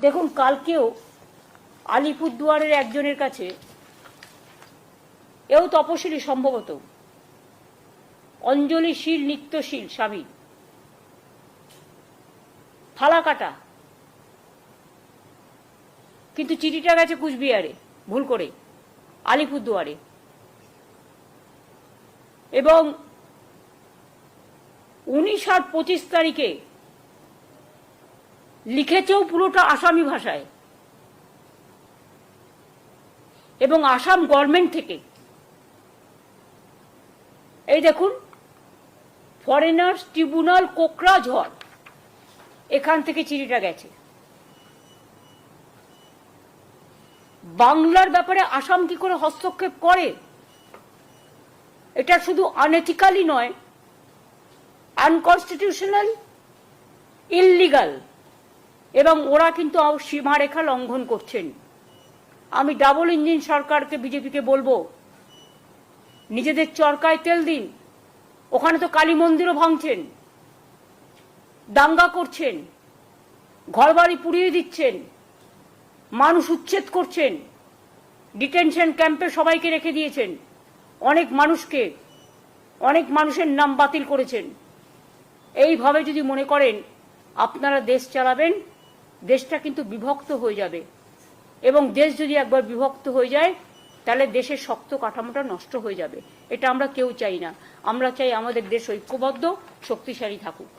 দেখুন, কালকেও আলিপুরদুয়ারের একজনের কাছে, এও তপশিলি সম্ভবত, অঞ্জলিশীল নিত্যশীল স্বামী, ফালাকাটা, কিন্তু চিঠিটা গেছে কুচবিহারে, ভুল করে আলিপুরদুয়ারে। এবং 19 আর 25 তারিখে লিখেছেও পুরোটা আসামি ভাষায়, এবং আসাম গভর্নমেন্ট থেকে। এই দেখুন, ফরেনার্স ট্রিব্যুনাল কোকরাঝড়, এখান থেকে চিঠিটা গেছে। বাংলার ব্যাপারে আসাম কি করে হস্তক্ষেপ করে? এটা শুধু আনএথিক্যালি নয়, আনকনস্টিটিউশনাল, ইললিগাল, এবং ওরা কিন্তু সীমারেখা লঙ্ঘন করছেন। আমি ডাবল ইঞ্জিন সরকারকে, বিজেপিকে বলবো, নিজেদের চরকায় তেল দিন। ওখানে তো কালী মন্দিরও ভাঙছেন, দাঙ্গা করছেন, ঘরবাড়ি পুড়িয়ে দিচ্ছেন, মানুষ উচ্ছেদ করছেন, ডিটেনশন ক্যাম্পে সবাইকে রেখে দিয়েছেন, অনেক মানুষের নাম বাতিল করেছেন। এইভাবে যদি মনে করেন আপনারা দেশ চালাবেন, দেশটা কিন্তু বিভক্ত হয়ে যাবে। এবং দেশ যদি একবার বিভক্ত হয়ে যায়, তাহলে দেশের শক্ত কাঠামোটা নষ্ট হয়ে যাবে। এটা আমরা কেউ চাই না। আমরা চাই আমাদের দেশ ঐক্যবদ্ধ, শক্তিশালী থাকুক।